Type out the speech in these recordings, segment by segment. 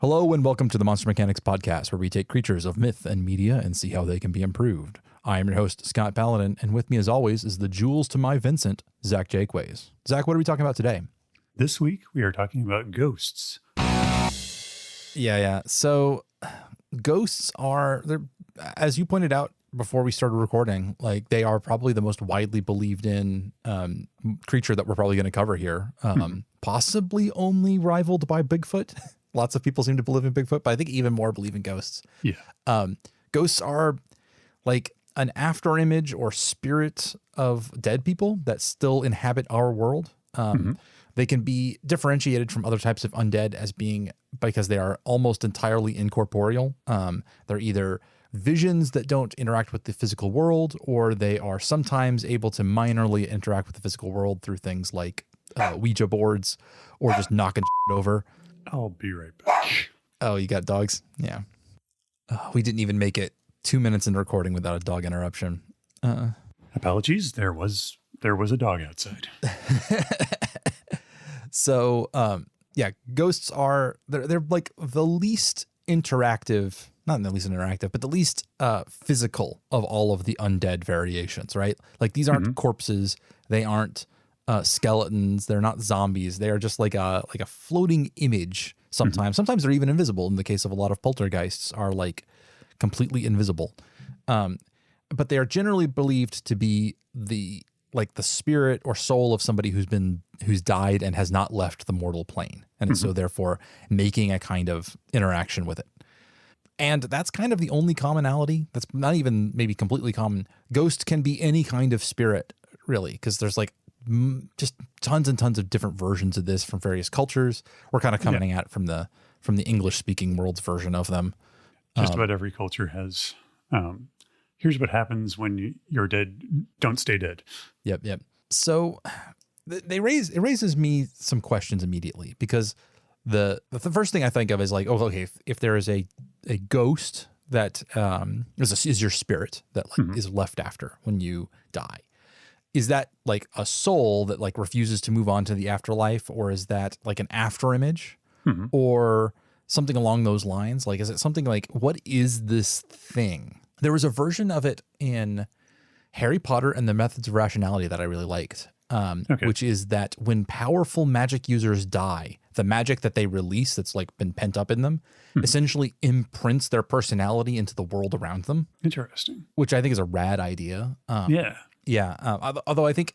Hello and welcome to the Monster Mechanics podcast, where we take creatures of myth and media and see how they can be improved. I am your host, Scott Paladin, and with me as always is the jewels to my Vincent, Zach Jaquays. Zach, what are we talking about today? This week we are talking about ghosts. Yeah. So ghosts are, as you pointed out before we started recording, like they are probably the most widely believed in creature that we're probably going to cover here. Possibly only rivaled by Bigfoot. Lots of people seem to believe in Bigfoot, but I think even more believe in ghosts. Yeah. Ghosts are like an after image or spirit of dead people that still inhabit our world. They can be differentiated from other types of undead as being because they are almost entirely incorporeal. They're either visions that don't interact with the physical world, or they are sometimes able to minorly interact with the physical world through things like Ouija boards or just knocking shit over. I'll be right back. Oh, you got dogs? Yeah. We didn't even make it 2 minutes into recording without a dog interruption. Apologies. There was a dog outside. So, ghosts are, they're like the least interactive, not the least interactive, but the least physical of all of the undead variations, right? Like these aren't corpses. They aren't skeletons. They're not zombies. They are just like a floating image sometimes. Sometimes they're even invisible. In the case of a lot of poltergeists are like completely invisible. But they are generally believed to be the spirit or soul of somebody who's died and has not left the mortal plane. And so therefore making a kind of interaction with it. And that's kind of the only commonality. That's not even maybe completely common. Ghost can be any kind of spirit, really, because there's like just tons and tons of different versions of this from various cultures. We're kind of coming at it from the English speaking world's version of them. Just about every culture has, here's what happens when you're dead. Don't stay dead. Yep. So it raises me some questions immediately, because the first thing I think of is like, oh, okay, if there is a ghost that is your spirit that is left after when you die, is that like a soul that like refuses to move on to the afterlife, or is that like an after image or something along those lines? Like, is it something like, what is this thing? There was a version of it in Harry Potter and the Methods of Rationality that I really liked, which is that when powerful magic users die, the magic that they release that's like been pent up in them essentially imprints their personality into the world around them. Interesting. Which I think is a rad idea. Yeah. Although I think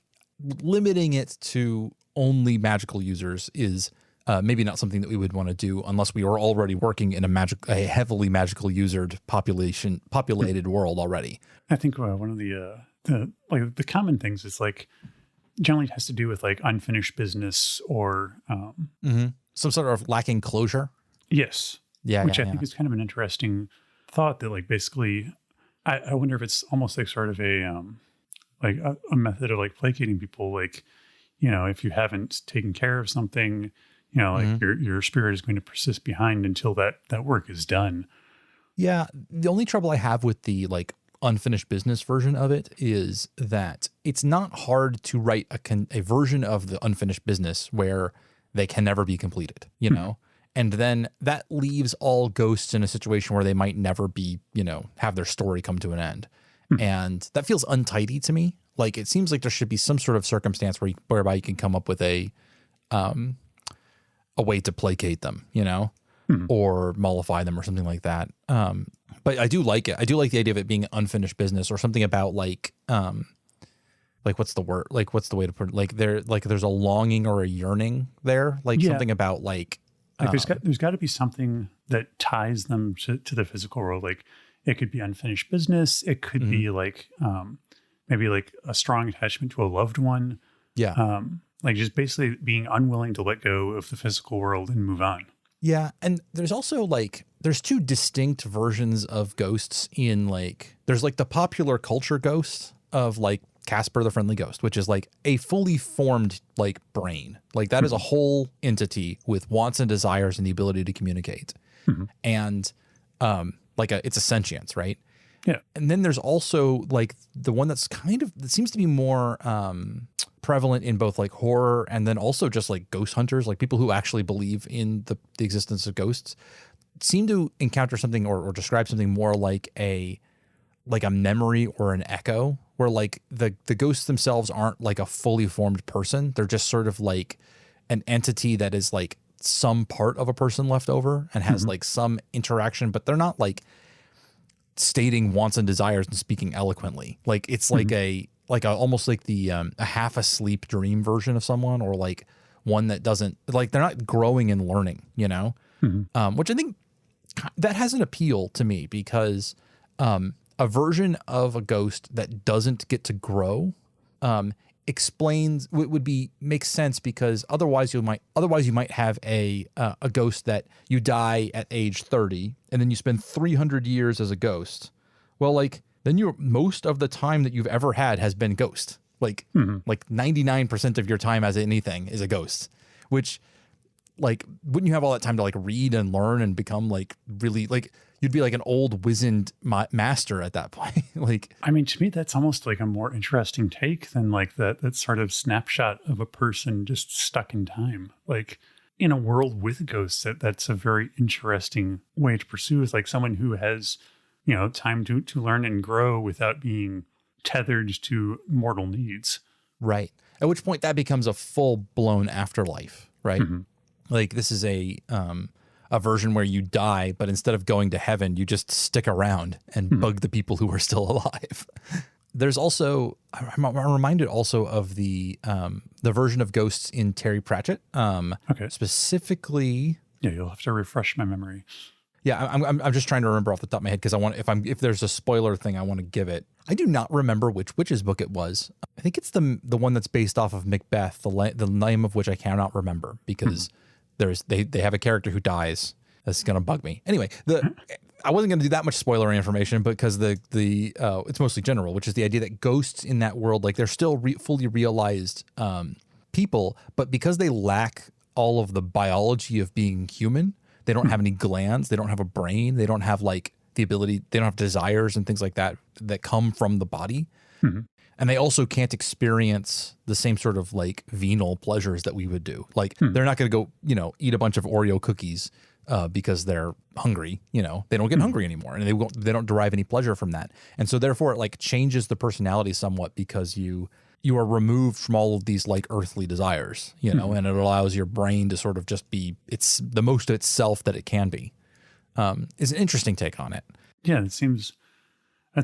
limiting it to only magical users is maybe not something that we would want to do unless we were already working in a heavily magical usered populated world already. I think one of the common things is like generally has to do with like unfinished business or some sort of lacking closure. Yes. Yeah. Which I think is kind of an interesting thought that like basically I wonder if it's almost like sort of a method of like placating people. Like, if you haven't taken care of something, like your spirit is going to persist behind until that work is done. Yeah. The only trouble I have with the like unfinished business version of it is that it's not hard to write a version of the unfinished business where they can never be completed, and then that leaves all ghosts in a situation where they might never be, have their story come to an end. And that feels untidy to me. Like, it seems like there should be some sort of circumstance whereby you can come up with a way to placate them, or mollify them or something like that. But I do like it. I do like the idea of it being unfinished business, or something about like what's the word? Like, what's the way to put it? There's a longing or a yearning there. Something about there's got to be something that ties them to the physical world. Like, it could be unfinished business. It could be like maybe like a strong attachment to a loved one. Yeah. Like just basically being unwilling to let go of the physical world and move on. Yeah. And there's also there's two distinct versions of ghosts in there's like the popular culture ghost of like Casper the Friendly Ghost, which is like a fully formed like brain. Like that is a whole entity with wants and desires and the ability to communicate. And it's a sentience, right? Yeah. And then there's also like the one that's that seems to be more prevalent in both like horror and then also just like ghost hunters, like people who actually believe in the existence of ghosts. seem to encounter something or describe something more like a memory or an echo, where like the ghosts themselves aren't like a fully formed person. They're just sort of like an entity that is like some part of a person left over and has like some interaction, but they're not like stating wants and desires and speaking eloquently. Like it's like almost like the a half asleep dream version of someone, or like one that doesn't, like, they're not growing and learning, you know? Which I think that has an appeal to me, because a version of a ghost that doesn't get to grow makes sense, because otherwise you might have a ghost that you die at age 30 and then you spend 300 years as a ghost. Well, like, then most of the time that you've ever had has been ghost. Like 99% of your time as anything is a ghost, which, like, wouldn't you have all that time to like read and learn and become like really, like, you'd be like an old wizened master at that point. Like, I mean, to me, that's almost like a more interesting take than like that sort of snapshot of a person just stuck in time. Like, in a world with ghosts, that's a very interesting way to pursue, is like someone who has, you know, time to learn and grow without being tethered to mortal needs. Right. At which point that becomes a full blown afterlife, right? Like, this is a version where you die, but instead of going to heaven, you just stick around and bug the people who are still alive. There's also, I'm reminded also of the version of ghosts in Terry Pratchett. Specifically. Yeah, you'll have to refresh my memory. Yeah, I'm just trying to remember off the top of my head, because I want, if there's a spoiler thing, I want to give it. I do not remember which witch's book it was. I think it's the one that's based off of Macbeth, the name of which I cannot remember, because they have a character who dies. That's gonna bug me. Anyway, I wasn't gonna do that much spoiler information, because it's mostly general, which is the idea that ghosts in that world, like, they're still fully realized people, but because they lack all of the biology of being human. They don't have any glands. They don't have a brain. They don't have like the ability. They don't have desires and things like that come from the body. And they also can't experience the same sort of like venal pleasures that we would do. Like, they're not going to go, you know, eat a bunch of Oreo cookies because they're hungry. You know, they don't get hungry anymore, and they don't derive any pleasure from that. And so therefore it like changes the personality somewhat, because you are removed from all of these like earthly desires, you know, and it allows your brain to sort of just be it's the most of itself that it can be. Is an interesting take on it. Yeah, that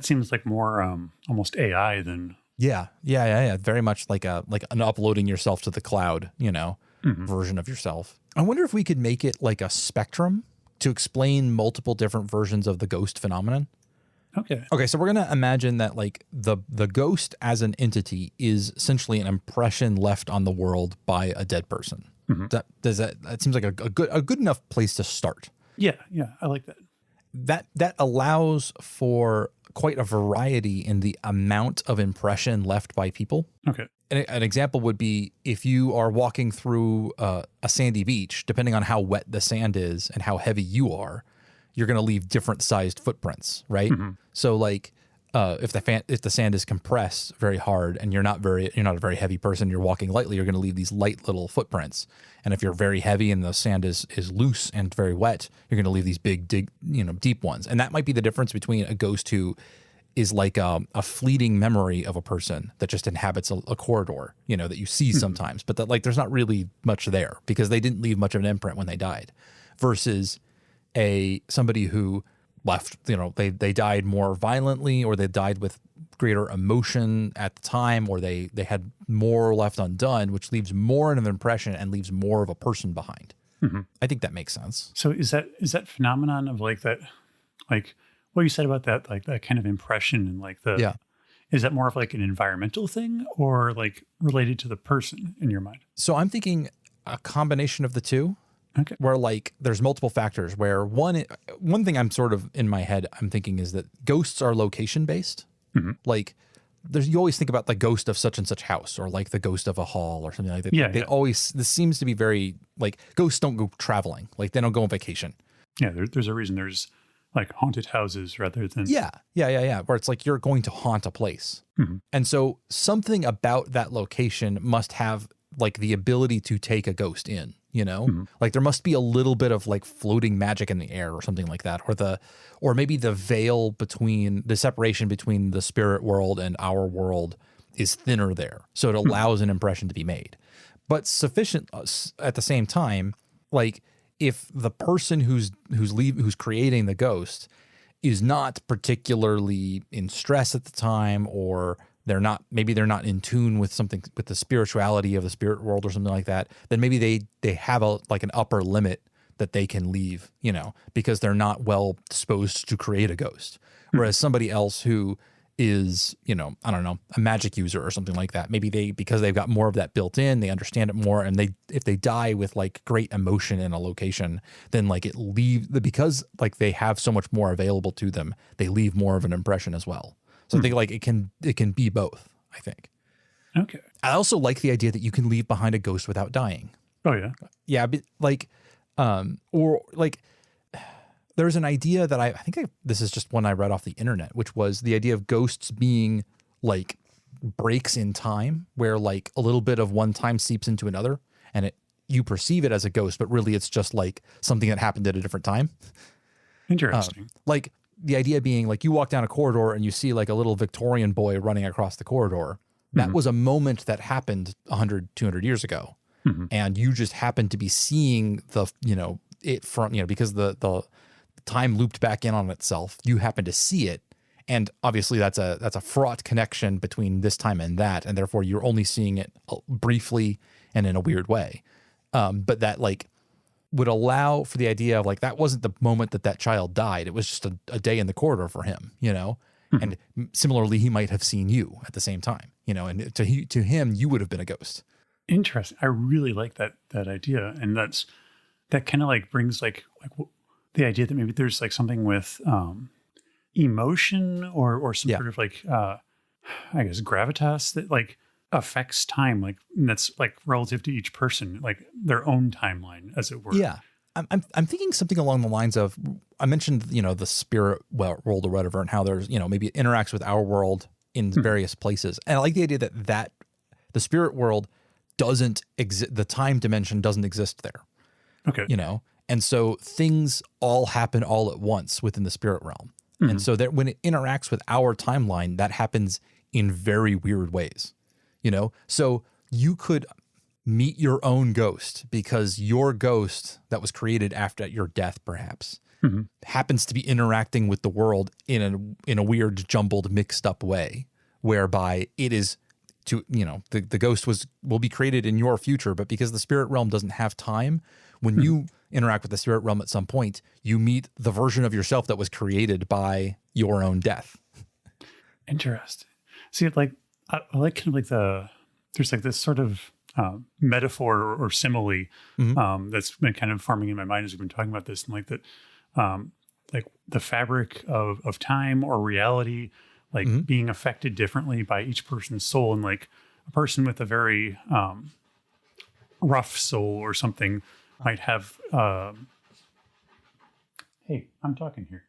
seems like more almost AI than. Yeah. Very much like an uploading yourself to the cloud, you know, version of yourself. I wonder if we could make it like a spectrum to explain multiple different versions of the ghost phenomenon. Okay, so we're going to imagine that like the ghost as an entity is essentially an impression left on the world by a dead person. That seems like a good enough place to start. Yeah, I like that. That allows for quite a variety in the amount of impression left by people. Okay. An example would be if you are walking through a sandy beach, depending on how wet the sand is and how heavy you are, you're going to leave different sized footprints, right? So like if the sand is compressed very hard and you're not a very heavy person, you're walking lightly, you're going to leave these light little footprints. And if you're very heavy and the sand is loose and very wet, you're going to leave these big, deep ones. And that might be the difference between a ghost who is like a fleeting memory of a person that just inhabits a corridor, you know, that you see sometimes, but that like there's not really much there because they didn't leave much of an imprint when they died, versus somebody who left, you know, they died more violently, or they died with greater emotion at the time, or they had more left undone, which leaves more of an impression and leaves more of a person behind. I think that makes sense. So is that phenomenon of like that, like what you said about that, like that kind of impression and like is that more of like an environmental thing or like related to the person in your mind? So I'm thinking a combination of the two. Okay. Where like there's multiple factors, where one thing I'm sort of in my head I'm thinking is that ghosts are location based. Like you always think about the ghost of such and such house, or like the ghost of a hall or something like that. They always, this seems to be very like ghosts don't go traveling, like they don't go on vacation. Yeah, there's a reason there's like haunted houses rather than where it's like you're going to haunt a place. And so something about that location must have like the ability to take a ghost in. you know? Like there must be a little bit of like floating magic in the air or something like that, or maybe the veil between the separation between the spirit world and our world is thinner there, so it allows an impression to be made, but sufficient at the same time. Like if the person who's creating the ghost is not particularly in stress at the time, or maybe they're not in tune with something, with the spirituality of the spirit world or something like that, then maybe they have an upper limit that they can leave, you know, because they're not well disposed to create a ghost. Whereas somebody else who is, you know, I don't know, a magic user or something like that, maybe because they've got more of that built in, they understand it more, and if they die with like great emotion in a location, then like because like they have so much more available to them, they leave more of an impression as well. So I think like it can be both, I think. Okay. I also like the idea that you can leave behind a ghost without dying. Oh yeah. Yeah, but like or like there's an idea that I think this is just one I read off the internet, which was the idea of ghosts being like breaks in time, where like a little bit of one time seeps into another, and you perceive it as a ghost, but really it's just like something that happened at a different time. Interesting. Like the idea being like you walk down a corridor and you see like a little Victorian boy running across the corridor. That was a moment that happened 100, 200 years ago. And you just happened to be seeing it from, you know, because the time looped back in on itself. You happen to see it. And obviously that's a fraught connection between this time and that. And therefore you're only seeing it briefly and in a weird way. But that like would allow for the idea of like, that wasn't the moment that child died. It was just a day in the corridor for him, you know? And similarly, he might have seen you at the same time, you know, and to him, you would have been a ghost. Interesting. I really like that idea. And that kind of like brings like the idea that maybe there's like something with emotion or some sort of like, I guess, gravitas that like affects time. Like, and that's like relative to each person, like their own timeline, as it were. Yeah. I'm thinking something along the lines of, I mentioned, you know, the spirit world or whatever, and how there's, you know, maybe it interacts with our world in various places. And I like the idea that the spirit world doesn't exist, the time dimension doesn't exist there. Okay. You know, and so things all happen all at once within the spirit realm. And so that when it interacts with our timeline, that happens in very weird ways, you know? So you could meet your own ghost because your ghost that was created after your death, perhaps, happens to be interacting with the world in a weird, jumbled, mixed up way, whereby it is to, you know, the ghost will be created in your future, but because the spirit realm doesn't have time, when you interact with the spirit realm at some point, you meet the version of yourself that was created by your own death. Interesting. See, like I like kind of like there's like this sort of metaphor or simile that's been kind of forming in my mind as we've been talking about this, and like that, like the fabric of time or reality, like being affected differently by each person's soul, and like a person with a very rough soul or something might have. Hey, I'm talking here.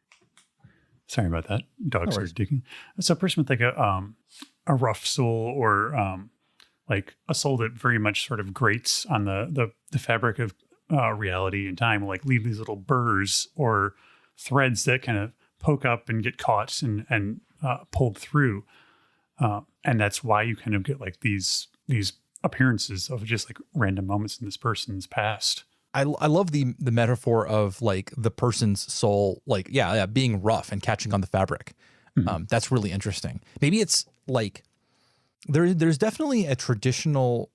Sorry about that. Dogs are digging. So a person with like a rough soul or like a soul that very much sort of grates on the fabric of reality and time, will like leave these little burrs or threads that kind of poke up and get caught and pulled through. And that's why you kind of get like these appearances of just like random moments in this person's past. I love the metaphor of like the person's soul, like, being rough and catching on the fabric. That's really interesting. Maybe it's like there's definitely a traditional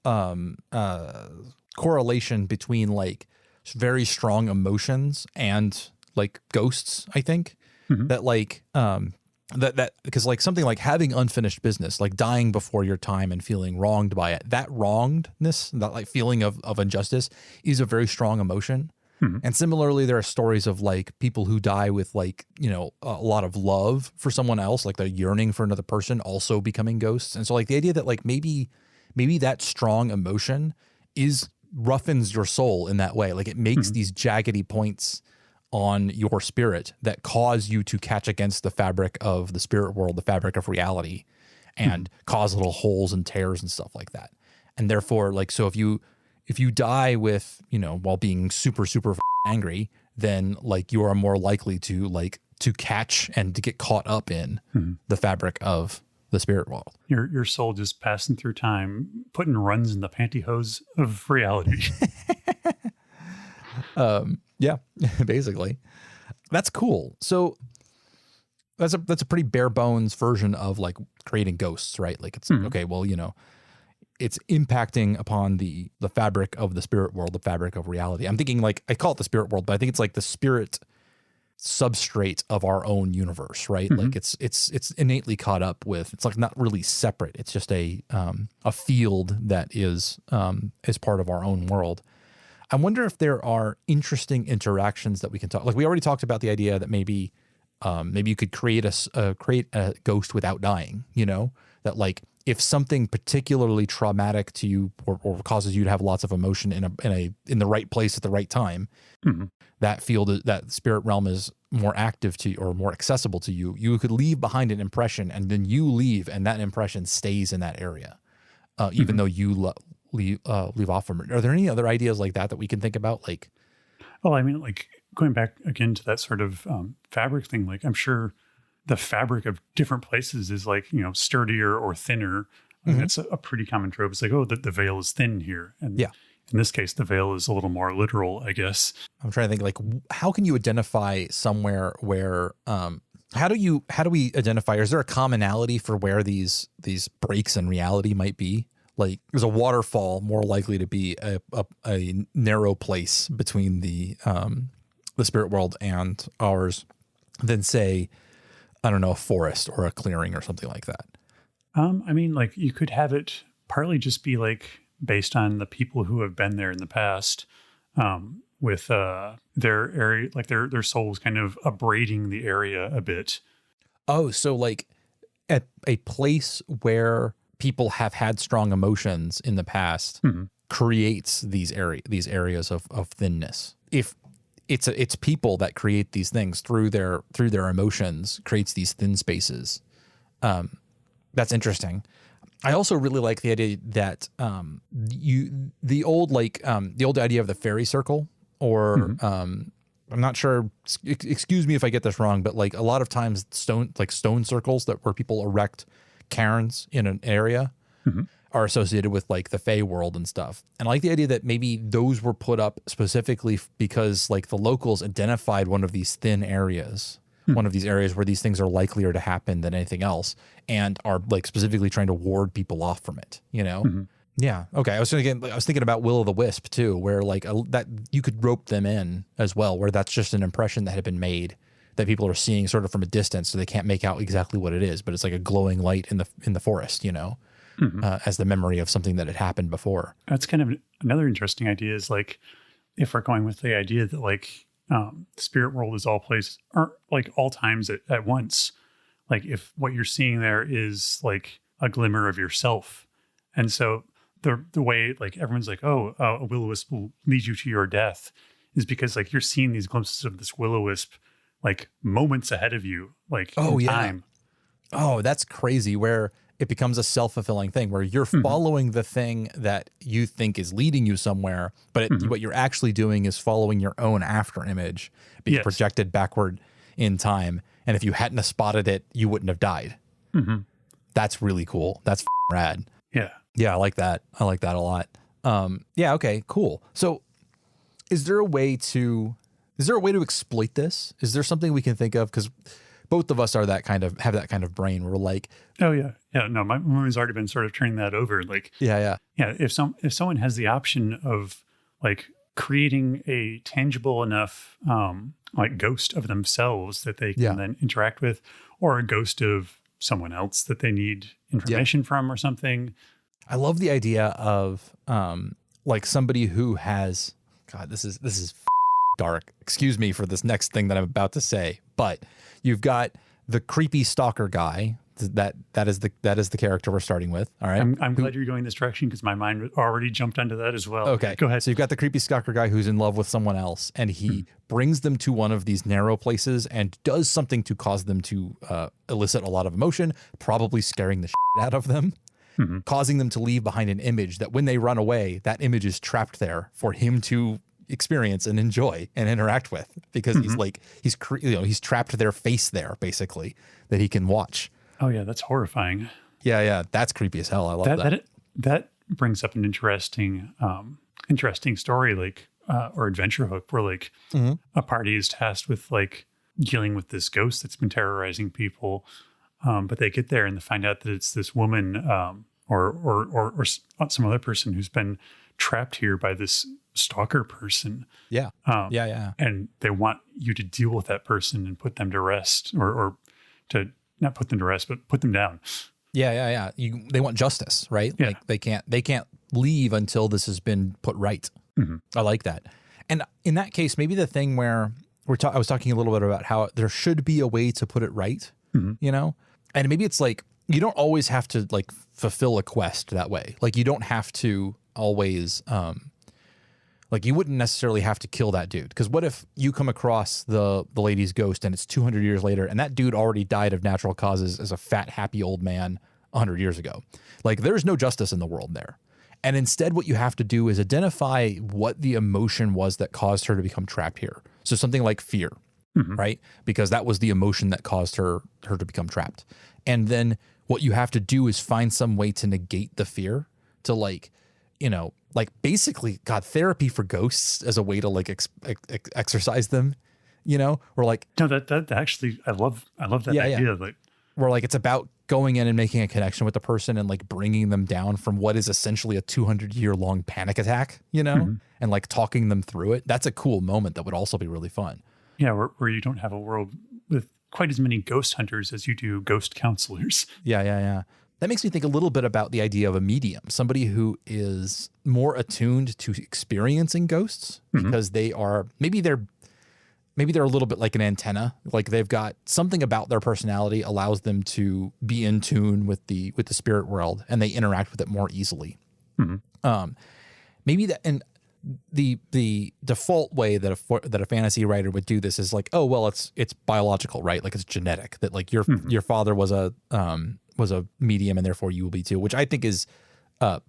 correlation between like very strong emotions and like ghosts, I think. That like that because like something like having unfinished business, like dying before your time and feeling wronged by it, that wrongedness, that like feeling of injustice is a very strong emotion. And similarly, there are stories of like people who die with like, you know, a lot of love for someone else, like they're yearning for another person, also becoming ghosts. And so like the idea that like maybe that strong emotion roughens your soul in that way. Like it makes these jaggedy points on your spirit that cause you to catch against the fabric of the spirit world, the fabric of reality, and cause little holes and tears and stuff like that. And therefore, like, so if you if you die with, while being super, super angry, then like you are more likely to catch and to get caught up in the fabric of the spirit world. Your soul just passing through time, putting runs in the pantyhose of reality. Yeah, basically. That's cool. So that's a pretty bare bones version of like creating ghosts, right? Like it's okay, well, it's impacting upon the fabric of the spirit world, the fabric of reality. I'm thinking like, I call it the spirit world, but I think it's like the spirit substrate of our own universe, right? Like it's innately caught up with, it's like not really separate. It's just a field that is part of our own world. I wonder if there are interesting interactions that we can talk. Like we already talked about the idea that maybe you could create a ghost without dying, that like if something particularly traumatic to you or causes you to have lots of emotion in the right place at the right time, that spirit realm is more active to you or more accessible to you. You could leave behind an impression and then you leave and that impression stays in that area, even though you leave off from it. Are there any other ideas like that we can think about? Like, well, I mean, like going back again to that sort of fabric thing, like I'm sure the fabric of different places is like, sturdier or thinner. That's a pretty common trope. It's like, oh, the veil is thin here. And yeah, in this case, the veil is a little more literal, I guess. I'm trying to think like, how can you identify somewhere where, how do we identify, is there a commonality for where these breaks in reality might be? Like there's a waterfall more likely to be a narrow place between the spirit world and ours than say, I don't know, a forest or a clearing or something like that. I mean, like you could have it partly just be like based on the people who have been there in the past, with their area, like their souls kind of abrading the area a bit. Oh, so like at a place where people have had strong emotions in the past creates these areas of thinness. If it's people that create these things through their emotions, creates these thin spaces. That's interesting. I also really like the idea that the old idea of the fairy circle, or I'm not sure. Excuse me if I get this wrong, but like a lot of times stone circles where people erect cairns in an area are associated with like the Fey world and stuff. And I like the idea that maybe those were put up specifically because like the locals identified one of these thin areas, one of these areas where these things are likelier to happen than anything else, and are like specifically trying to ward people off from it, Yeah. Okay. I was thinking about Will-o'-the-Wisp too, where like that you could rope them in as well, where that's just an impression that had been made that people are seeing sort of from a distance, so they can't make out exactly what it is, but it's like a glowing light in the forest, as the memory of something that had happened before. That's kind of another interesting idea, is like if we're going with the idea that like the spirit world is all place or like all times at once, like if what you're seeing there is like a glimmer of yourself, and so the way like everyone's like, oh, a will-o'-wisp will lead you to your death, is because like you're seeing these glimpses of this will-o'-wisp like moments ahead of you, like in time. Oh, that's crazy, where it becomes a self-fulfilling thing where you're following the thing that you think is leading you somewhere, but what you're actually doing is following your own after image being projected backward in time. And if you hadn't have spotted it, you wouldn't have died. That's really cool. That's rad. Yeah. Yeah. I like that. I like that a lot. Yeah. Okay, cool. So is there a way to exploit this? Is there something we can think of? Because both of us have that kind of brain. We're like, oh yeah. No, my mind's already been sort of turning that over. Like, yeah. If someone has the option of like creating a tangible enough, like ghost of themselves that they can then interact with, or a ghost of someone else that they need information from or something. I love the idea of, like somebody who has, God, this is dark. Excuse me for this next thing that I'm about to say, but you've got the creepy stalker guy. That is the character we're starting with. All right. I'm glad you're going this direction, because my mind already jumped onto that as well. Okay, go ahead. So you've got the creepy stalker guy who's in love with someone else, and he brings them to one of these narrow places and does something to cause them to elicit a lot of emotion, probably scaring the shit out of them. causing them to leave behind an image that when they run away, that image is trapped there for him to experience and enjoy and interact with, because he's trapped their face there basically that he can watch. Oh yeah, that's horrifying. Yeah, that's creepy as hell. I love that. That brings up an interesting story, like or adventure hook, where like a party is tasked with like dealing with this ghost that's been terrorizing people, but they get there and they find out that it's this woman or some other person who's been trapped here by this stalker person. Yeah. And they want you to deal with that person and put them to rest, or to not put them to rest, but put them down. Yeah. They want justice, right? Yeah. Like they can't leave until this has been put right. I like that. And in that case, maybe the thing where I was talking a little bit about how there should be a way to put it right, you know? And maybe it's like, you don't always have to like fulfill a quest that way. Like you don't have to always, like you wouldn't necessarily have to kill that dude. Because what if you come across the lady's ghost and it's 200 years later and that dude already died of natural causes as a fat, happy old man 100 years ago? Like there's no justice in the world there. And instead what you have to do is identify what the emotion was that caused her to become trapped here. So something like fear, right? Because that was the emotion that caused her to become trapped. And then what you have to do is find some way to negate the fear, to like, you know, like basically therapy for ghosts as a way to like exercise them, you know, or like, no, that actually, I love that idea. Yeah. Like, where like it's about going in and making a connection with the person and like bringing them down from what is essentially a 200-year long panic attack, you know, and like talking them through it. That's a cool moment that would also be really fun. Yeah. Where you don't have a world with quite as many ghost hunters as you do ghost counselors. Yeah. That makes me think a little bit about the idea of a medium, somebody who is more attuned to experiencing ghosts because maybe they're a little bit like an antenna. Like they've got something about their personality allows them to be in tune with the spirit world, and they interact with it more easily. Maybe that, and the default way that a fantasy writer would do this is like, oh well, it's biological, right? Like it's genetic, that like your father was a medium and therefore you will be too, which I think is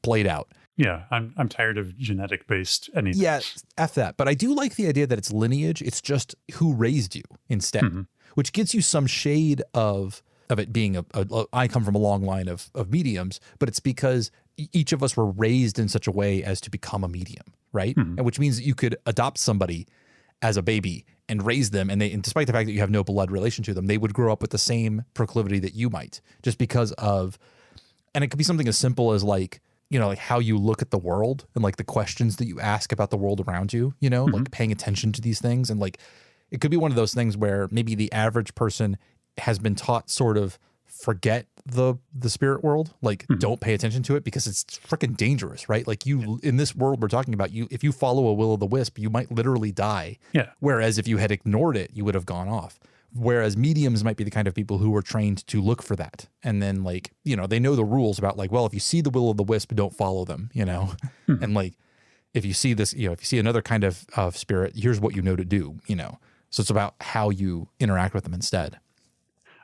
played out. Yeah, I'm tired of genetic based anything. Yeah, F that. But I do like the idea that it's lineage. It's just who raised you instead, which gives you some shade of it being I come from a long line of mediums, but it's because each of us were raised in such a way as to become a medium, right? And which means that you could adopt somebody as a baby and raise them, and despite the fact that you have no blood relation to them, they would grow up with the same proclivity that you might, just because of, and it could be something as simple as like, you know, like how you look at the world and like the questions that you ask about the world around you, you know, like paying attention to these things. And like, it could be one of those things where maybe the average person has been taught sort of forget the spirit world, like don't pay attention to it because it's freaking dangerous, right? Like in this world we're talking about, if you follow a will-o'-the-wisp, you might literally die. Yeah. Whereas if you had ignored it, you would have gone off. Whereas mediums might be the kind of people who are trained to look for that. And then like, you know, they know the rules about like, well, if you see the will-o'-the-wisp, don't follow them, you know? And like, if you see this, you know, if you see another kind of spirit, here's what you know to do, you know? So it's about how you interact with them instead.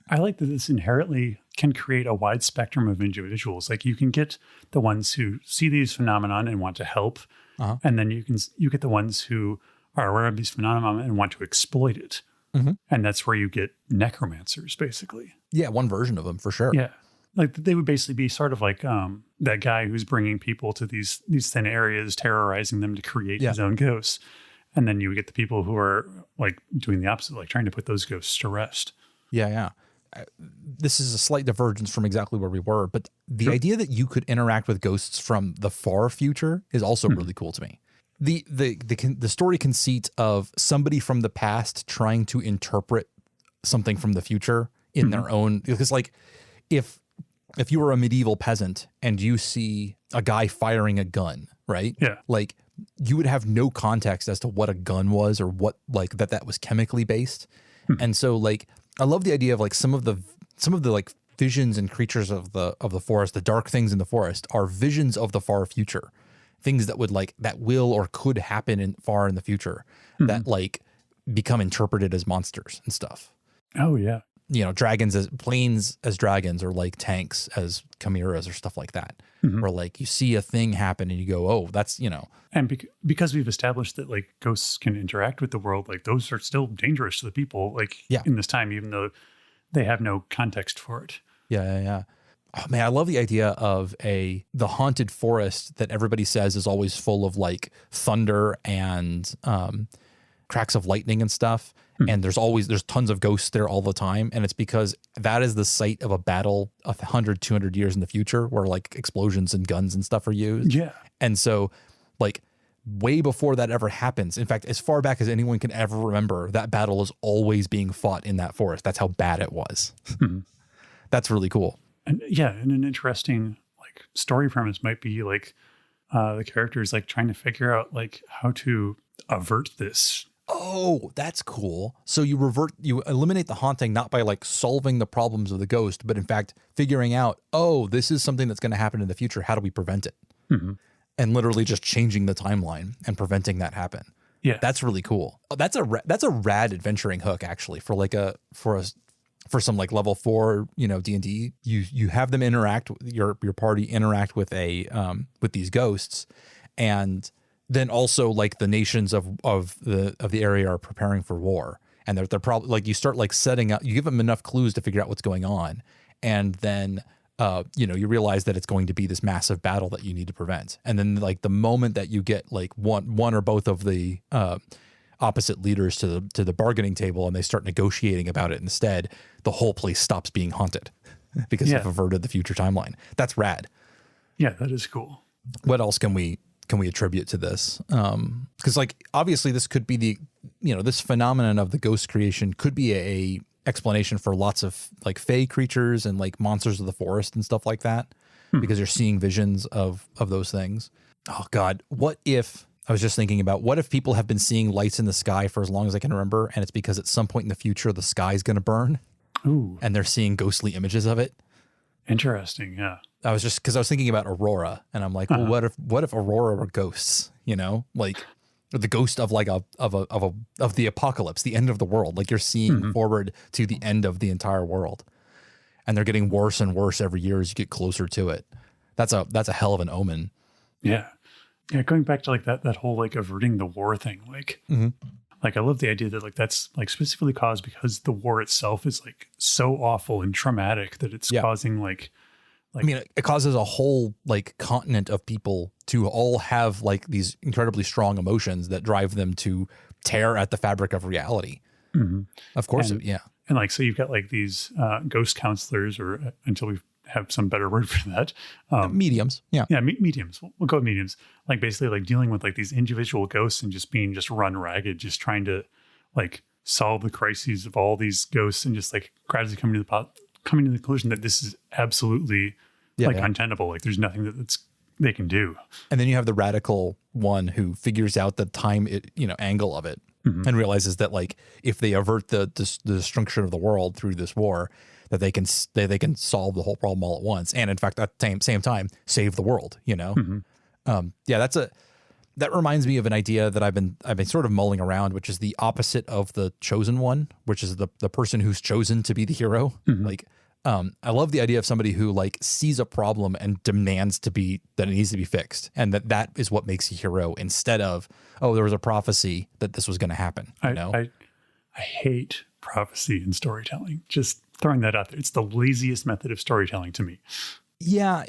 I like that this inherently can create a wide spectrum of individuals. Like you can get the ones who see these phenomenon and want to help. And then you get the ones who are aware of these phenomena and want to exploit it. And that's where you get necromancers, basically. Yeah, one version of them for sure. Yeah. Like they would basically be sort of like that guy who's bringing people to these thin areas, terrorizing them to create his own ghosts. And then you would get the people who are like doing the opposite, like trying to put those ghosts to rest. Yeah. This is a slight divergence from exactly where we were, but the idea that you could interact with ghosts from the far future is also really cool to me. The story conceit of somebody from the past trying to interpret something from the future in their own, because like if you were a medieval peasant and you see a guy firing a gun, right? Yeah. Like you would have no context as to what a gun was or what like that was chemically based. And so like I love the idea of like some of the like visions and creatures of the forest, the dark things in the forest are visions of the far future. Things that would like that will or could happen far in the future that like become interpreted as monsters and stuff. Oh yeah. dragons as planes as dragons, or like tanks as chimeras or stuff like that. Where like you see a thing happen and you go, oh, that's, And because we've established that like ghosts can interact with the world, like those are still dangerous to the people, like in this time, even though they have no context for it. Yeah. Oh man, I love the idea of the haunted forest that everybody says is always full of like thunder and cracks of lightning and stuff. And there's tons of ghosts there all the time. And it's because that is the site of a battle 100, 200 years in the future where like explosions and guns and stuff are used. Yeah. And so like way before that ever happens, in fact, as far back as anyone can ever remember, that battle is always being fought in that forest. That's how bad it was. That's really cool. And and an interesting like story premise might be like the characters like trying to figure out like how to avert this. Oh, that's cool. So you eliminate the haunting, not by like solving the problems of the ghost, but in fact figuring out, oh, this is something that's going to happen in the future. How do we prevent it? And literally just changing the timeline and preventing that happen. Yeah, that's really cool. That's a rad adventuring hook actually for some like level 4, D&D. You have them interact, your party interact with with these ghosts, and then also like the nations of the area are preparing for war, and they're probably like, you start like setting up, you give them enough clues to figure out what's going on, and then you realize that it's going to be this massive battle that you need to prevent, and then like the moment that you get like one or both of the opposite leaders to the bargaining table and they start negotiating about it instead, the whole place stops being haunted because they've averted the future timeline. That's rad. Yeah, that is cool. What else can we attribute to this? Because like obviously this could be this phenomenon of the ghost creation could be a explanation for lots of like fae creatures and like monsters of the forest and stuff like that, because you're seeing visions of those things. Oh God, I was just thinking about what if people have been seeing lights in the sky for as long as I can remember, and it's because at some point in the future the sky is going to burn. Ooh. And they're seeing ghostly images of it. Interesting. Yeah. I was thinking about Aurora, and I'm like, well, what if Aurora were ghosts? Like the ghost of like of the apocalypse, the end of the world. Like you're seeing forward to the end of the entire world, and they're getting worse and worse every year as you get closer to it. That's a hell of an omen. Yeah. Yeah. Going back to like that whole like averting the war thing, like. Like, I love the idea that, like, that's, like, specifically caused because the war itself is, like, so awful and traumatic that it's causing, like... I mean, it causes a whole, like, continent of people to all have, like, these incredibly strong emotions that drive them to tear at the fabric of reality. Of course, And, like, so you've got, like, these ghost counselors, or until we have some better word for that. Mediums. Yeah, mediums. We'll go with mediums. Like basically like dealing with like these individual ghosts and just being just run ragged, just trying to like solve the crises of all these ghosts and just like gradually coming to the conclusion that this is absolutely untenable. Like there's nothing they can do. And then you have the radical one who figures out the time angle of it and realizes that like if they avert the destruction of the world through this war, that they can solve the whole problem all at once, and in fact at the same time save the world. That reminds me of an idea that I've been sort of mulling around, which is the opposite of the chosen one, which is the person who's chosen to be the hero. Like I love the idea of somebody who like sees a problem and demands that it needs to be fixed, and that is what makes a hero, instead of, oh, there was a prophecy that this was going to happen. I hate prophecy in storytelling. Just throwing that out there. It's the laziest method of storytelling to me. Yeah,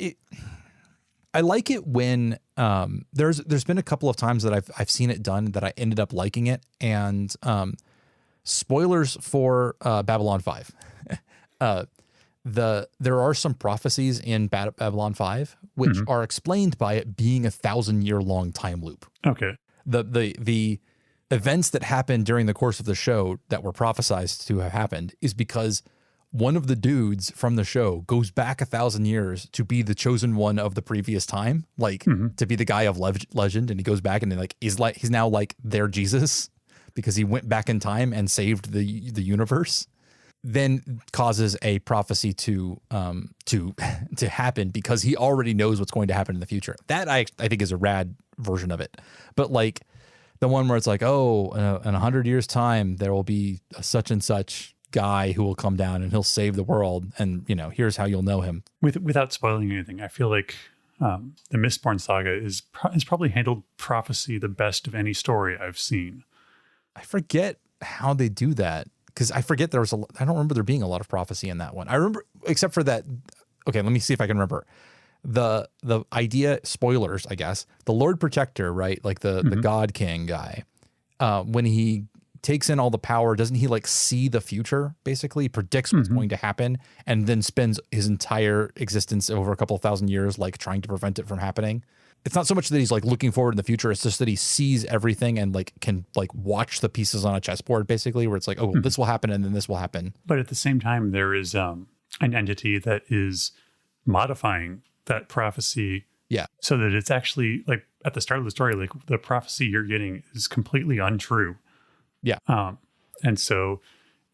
I like it when there's been a couple of times that I've seen it done that I ended up liking it, and spoilers for Babylon 5. There are some prophecies in Babylon 5 which are explained by it being 1,000-year-long time loop. Okay. The events that happened during the course of the show that were prophesized to have happened is because one of the dudes from the show goes back 1,000 years to be the chosen one of the previous time, like to be the guy of legend, and he goes back and he's now like their Jesus because he went back in time and saved the universe. Then causes a prophecy to happen because he already knows what's going to happen in the future. That I think is a rad version of it. But like the one where it's like, oh, in 100 years time there will be a such and such guy who will come down and he'll save the world. And, you know, here's how you'll know him. Without spoiling anything, I feel like the Mistborn saga is probably handled prophecy the best of any story I've seen. I forget how they do that, because I forget I don't remember there being a lot of prophecy in that one. I remember, except for that. Okay, let me see if I can remember. The idea, spoilers, I guess, the Lord Protector, right? Like the God King guy, when he takes in all the power, doesn't he like see the future, basically predicts what's going to happen, and then spends his entire existence over a couple of thousand years like trying to prevent it from happening? It's not so much that he's like looking forward in the future, it's just that he sees everything and like can like watch the pieces on a chessboard, basically, where it's like, oh, well, this will happen and then this will happen. But at the same time, there is an entity that is modifying that prophecy. Yeah. So that it's actually like at the start of the story, like the prophecy you're getting is completely untrue. Yeah. And so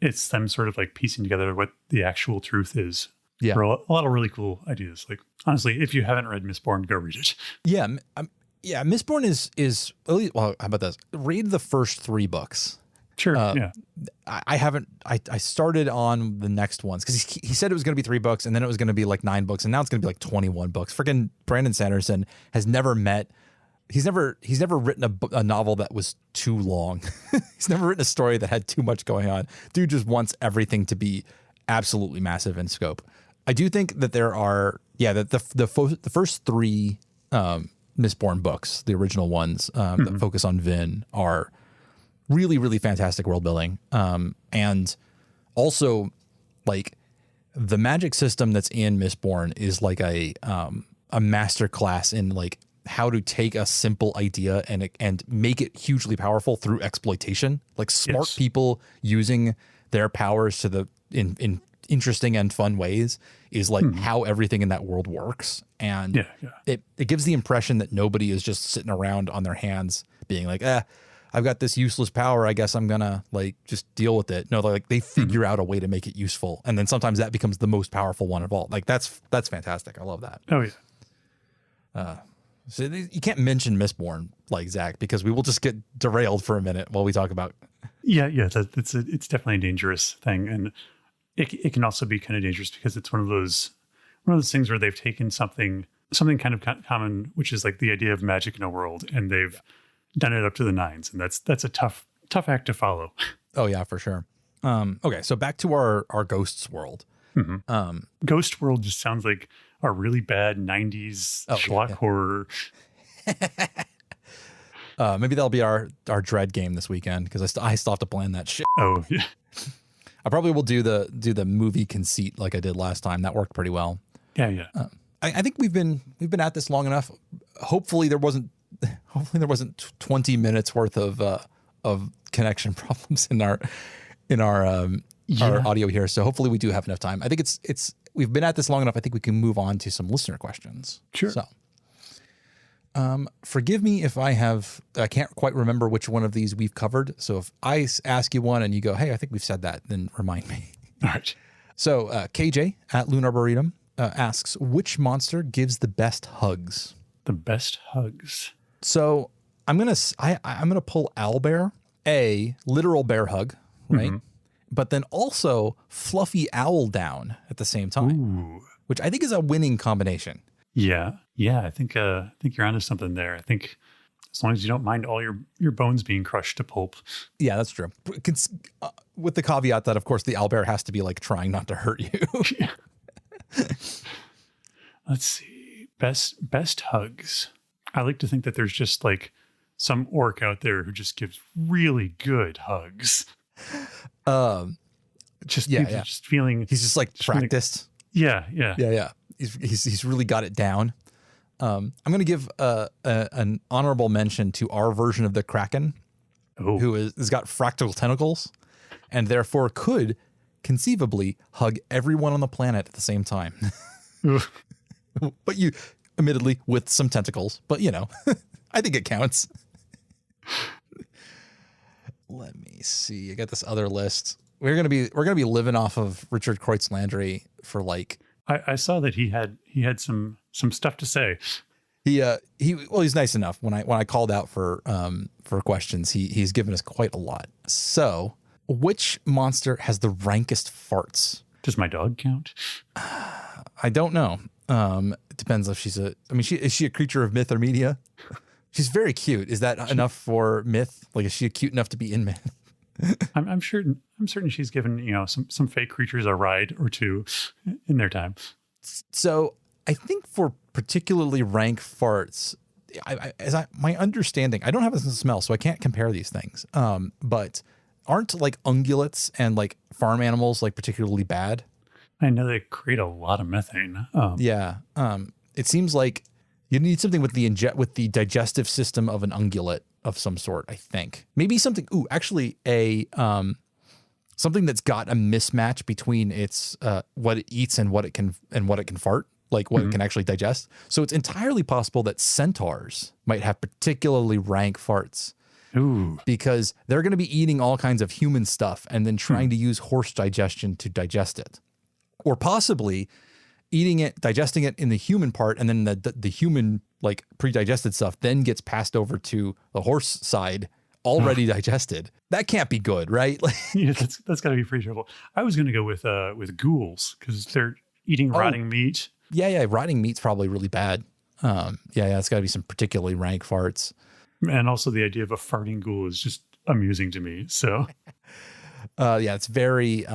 it's them sort of like piecing together what the actual truth is. Yeah. For a lot of really cool ideas. Like, honestly, if you haven't read Mistborn, go read it. Yeah. Yeah. Mistborn is, well, how about this? Read the first 3 books. Sure. Yeah. I haven't, I started on the next ones because he said it was going to be 3 books and then it was going to be like 9 books and now it's going to be like 21 books. Freaking Brandon Sanderson has never he's never written a novel that was too long. He's never written a story that had too much going on. Dude just wants everything to be absolutely massive in scope. I do think that there are, that the first 3 Mistborn books, the original ones that focus on Vin, are really, really fantastic world building. And also, like, the magic system that's in Mistborn is like a masterclass in like how to take a simple idea and make it hugely powerful through exploitation. Like smart people using their powers to in interesting and fun ways is like how everything in that world works. And it gives the impression that nobody is just sitting around on their hands being like, I've got this useless power, I guess I'm gonna like just deal with it. No, like they figure out a way to make it useful. And then sometimes that becomes the most powerful one of all. Like that's fantastic. I love that. Oh yeah. So you can't mention Mistborn, like Zach, because we will just get derailed for a minute while we talk about. Yeah. It's definitely a dangerous thing. And it can also be kind of dangerous because it's one of those things where they've taken something kind of common, which is like the idea of magic in a world, and they've done it up to the nines, and that's a tough act to follow. Oh yeah, for sure. Okay, so back to our Ghosts world. Ghost World just sounds like a really bad 90s schlock horror. Maybe that'll be our Dread game this weekend, because I still have to plan that shit. Oh yeah. I probably will do the movie conceit like I did last time. That worked pretty well. Yeah. I think we've been at this long enough. Hopefully there wasn't 20 minutes worth of connection problems in our audio here. So hopefully we do have enough time. I think we've been at this long enough. I think we can move on to some listener questions. Sure. So, forgive me if I can't quite remember which one of these we've covered. So if I ask you one and you go, hey, I think we've said that, then remind me. All right. So KJ at Lunar Burritum asks, which monster gives the best hugs? The best hugs. So I'm gonna pull owlbear, a literal bear hug, right? But then also fluffy owl down at the same time, which I think is a winning combination. Yeah. I think you're onto something there. I think as long as you don't mind all your bones being crushed to pulp. Yeah, that's true. With the caveat that, of course, the owlbear has to be like trying not to hurt you. Let's see. Best hugs. I like to think that there's just like some orc out there who just gives really good hugs. Just feeling he's just like practiced. Yeah. He's really got it down. I'm going to give an honorable mention to our version of the Kraken, who has got fractal tentacles, and therefore could conceivably hug everyone on the planet at the same time. But you, admittedly, with some tentacles, but you know, I think it counts. Let me see. I got this other list. We're gonna be living off of Richard Kreutz Landry for like. I saw that he had some stuff to say. He's nice enough. When I called out for questions, he's given us quite a lot. So Which monster has the rankest farts? Does my dog count? I don't know. It depends if she's is she a creature of myth or media? She's very cute. Is that enough for myth? Like, is she cute enough to be in myth? I'm certain she's given, some fake creatures a ride or two in their time. So I think for particularly rank farts, my understanding, I don't have a sense of smell, so I can't compare these things. But aren't like ungulates and like farm animals like particularly bad? I know they create a lot of methane. It seems like you need something with the digestive system of an ungulate of some sort, I think. Maybe something, something that's got a mismatch between its what it eats and what it can fart, like what it can actually digest. So it's entirely possible that centaurs might have particularly rank farts. Ooh. Because they're going to be eating all kinds of human stuff and then trying to use horse digestion to digest it. Or possibly eating it, digesting it in the human part, and then the human like pre-digested stuff then gets passed over to the horse side already digested. That can't be good, right? Yeah, that's got to be pretty terrible. I was going to go with ghouls because they're eating rotting meat. Yeah, rotting meat's probably really bad. It's got to be some particularly rank farts. And also the idea of a farting ghoul is just amusing to me. So, it's very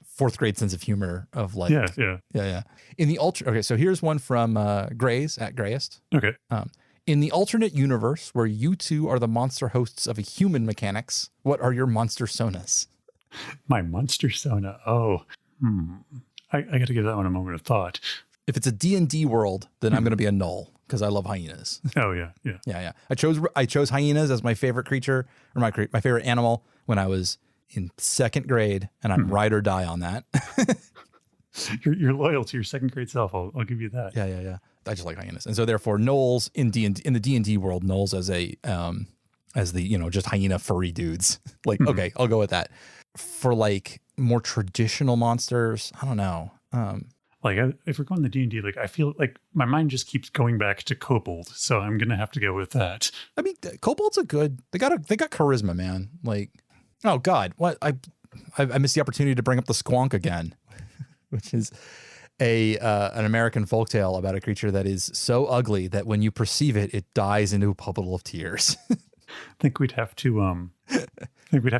fourth grade sense of humor of like, yeah. In the okay, so here's one from Grays at Grayest. Okay. In the alternate universe where you two are the monster hosts of a human mechanics, what are your monster sonas? My monster sona. Oh, I got to give that one a moment of thought. If it's a D&D world, then I'm going to be a null because I love hyenas. Oh yeah. I chose hyenas as my favorite creature or my favorite animal when I was in second grade, and I'm ride or die on that. You're loyal to your second grade self. I'll give you that. Yeah. I just like hyenas, and so therefore gnolls in the D&D world, gnolls as the just hyena furry dudes. Like okay, I'll go with that. For like more traditional monsters, I don't know. Like if we're going to D&D, like I feel like my mind just keeps going back to kobold, so I'm gonna have to go with that. I mean, kobolds are good. They got charisma, man. Like, oh God, what I missed the opportunity to bring up the squonk again, which is an American folktale about a creature that is so ugly that when you perceive it, it dies into a puddle of tears. I think we'd have to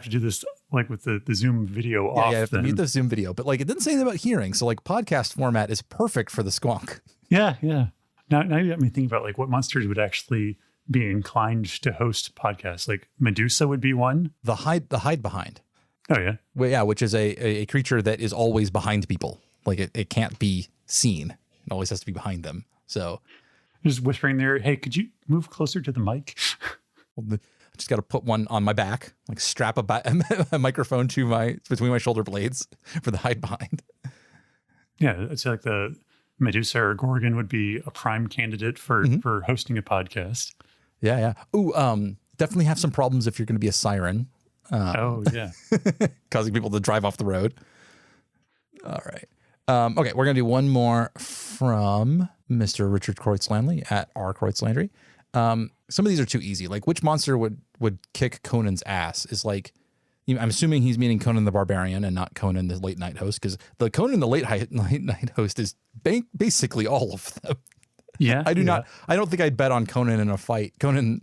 do this like with the Zoom video off. Yeah, mute the Zoom video, but like it didn't say anything about hearing, so like podcast format is perfect for the squonk. Yeah. Now you got me thinking about like what monsters would actually be inclined to host podcasts. Like Medusa would be one. The hide behind. Oh yeah. Well, yeah, which is a creature that is always behind people. Like it can't be seen. It always has to be behind them. So just whispering there, hey, could you move closer to the mic? I just got to put one on my back, like strap a microphone to between my shoulder blades for the hide behind. Yeah, it's like the Medusa or Gorgon would be a prime candidate for hosting a podcast. Yeah. Ooh, definitely have some problems if you're going to be a siren. Oh yeah, causing people to drive off the road. All right. Okay, we're going to do one more from Mr. Richard Kreutzlandley at R. Kreutzlandry. Some of these are too easy. Like, which monster would kick Conan's ass is like, I'm assuming he's meaning Conan the Barbarian and not Conan the late night host, because the Conan the late night host is basically all of them. Yeah. I don't think I'd bet on Conan in a fight. Conan,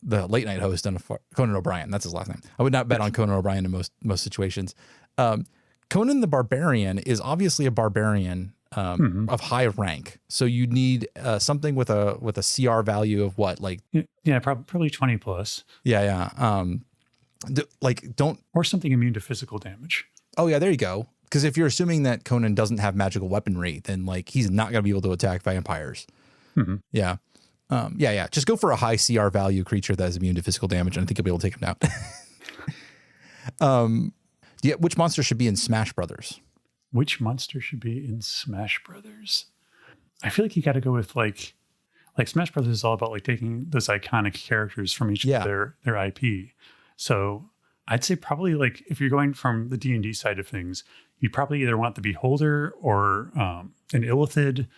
the late night host, Conan O'Brien, that's his last name. I would not bet on Conan O'Brien in most situations. Conan the Barbarian is obviously a barbarian of high rank, so you need something with a CR value of what, like probably 20 plus. Don't or something immune to physical damage. Oh yeah, there you go. Because if you're assuming that Conan doesn't have magical weaponry, then like he's not going to be able to attack vampires. Yeah. Just go for a high CR value creature that is immune to physical damage, and I think you'll be able to take him down. Which monster should be in Smash Brothers? Which monster should be in Smash Brothers? I feel like you got to go with like Smash Brothers is all about like taking those iconic characters from each of their IP. So I'd say probably like if you're going from the D&D side of things, you probably either want the Beholder or an Illithid.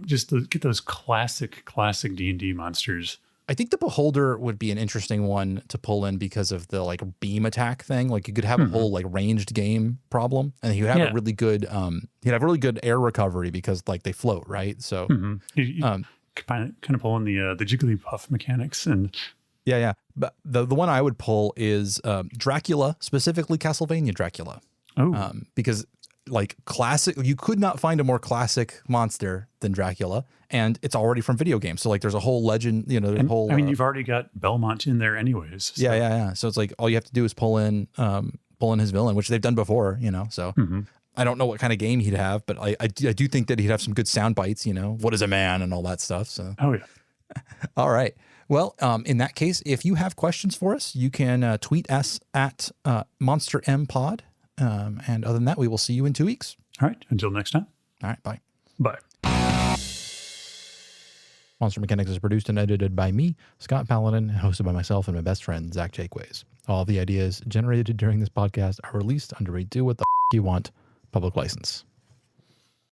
Just to get those classic D&D monsters I think the Beholder would be an interesting one to pull in because of the like beam attack thing. Like you could have a whole like ranged game problem, and you have a really good you'd have really good air recovery because like they float, right? So You kind of pull in the Jigglypuff mechanics and yeah. But the one I would pull is Dracula, specifically Castlevania Dracula. Oh, Because like classic, you could not find a more classic monster than Dracula, and it's already from video games. So like, there's a whole legend, you know, there's a whole. I mean, you've already got Belmont in there, anyways. So. Yeah. So it's like all you have to do is pull in his villain, which they've done before, you know. So I don't know what kind of game he'd have, but I do think that he'd have some good sound bites, you know. What is a man and all that stuff. So all right. Well, in that case, if you have questions for us, you can tweet us at MonsterMPod. And other than that, we will see you in 2 weeks. All right. Until next time. All right. Bye. Bye. Monster Mechanics is produced and edited by me, Scott Paladin, and hosted by myself and my best friend, Zach Jaquays. All of the ideas generated during this podcast are released under a do what the you want public license.